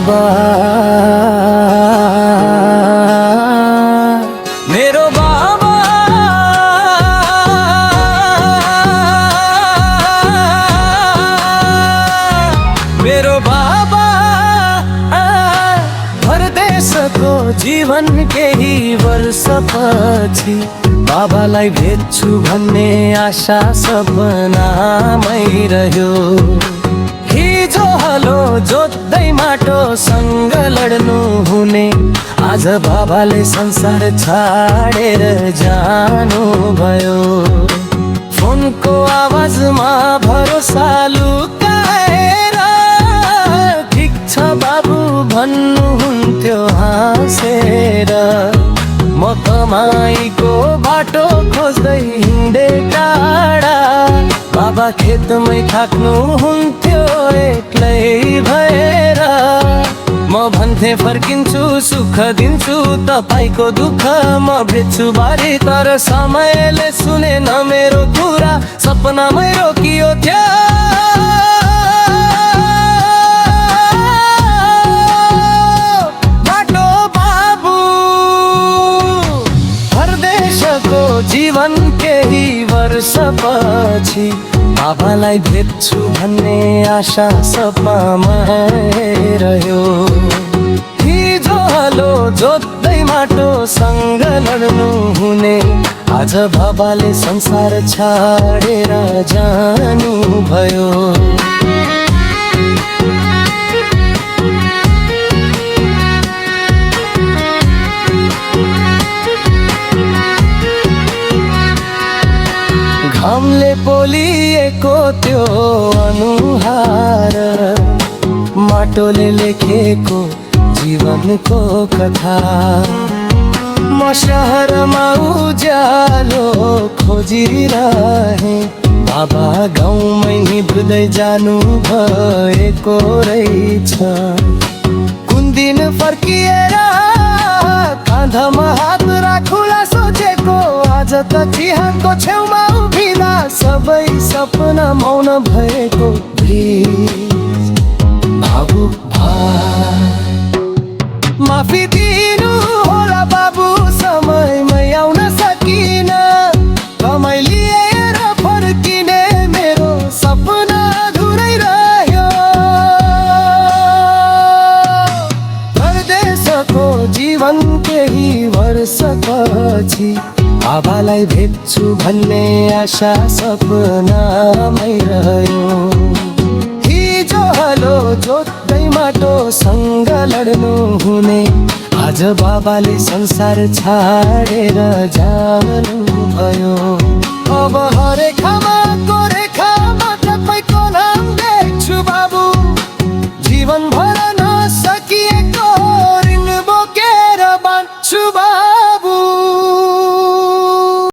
बाबा मेरो बाबा मेरो बाबा परदेशको जीवन केही वर्षपछि बाबालाई भेट्छु भन्ने आशा सपनामै रह्यो। हिजो हलो जोत्दै माटोसँग लड्नु हुने आज बाबाले संसार छाडेर जानु भयो। फोनको आवाजमा भरोसा लुकाएर ठिक छ बाबु भन्नुहुन्थ्यो हाँसेर। म कमाईको बाटो खोज्दै हिँडे टाढा बाबा खेतमै थाक्नुहुन्थ्यो एक्लै भएर। म भन्थे फर्किन्छु सुख दिन्छु तपाईको दुःख म भेट्छु बारी, तर समयले सुनेन मेरो कुरा सपनामै रोकियो थियो। बाटो बाबु परदेशको जीवन केही वर्षपछि बाबालाई भेट्छु भन्ने आशा सपनामै रह्यो। हिजो हलो जोत्दै माटोसँग लड्नु हुने आज बाबाले संसार छाडेर जानु भयो। घामले पोलिएको त्यो अनुहार माटोले लेखेको जीवनको कथा। म शहरमा उज्यालो खोजिरहे बाबा गाउँमै निभ्दै जानु भएको रहेछ। कुन दिन फर्किएर काँधमा हात राखुला सोचेको आज त चिहानको छेउमा उभिँदा सबै सपना मौन भएको। प्लिज बाबु माफी दिनु होला बाबु समयमै आउन सकिन। कमाइ लिएर फर्किने मेरो सपना अधुरै रह्यो। परदेशको जीवन केही वर्षपछि बाबालाई भेट्छु भन्ने आशा सपनामै रह्यो। हिजो हलो जोत्दै माटोसँग लड्नु हुने आज बाबाले संसार छाडेर जानु भयो। अब हरेखामा रेखा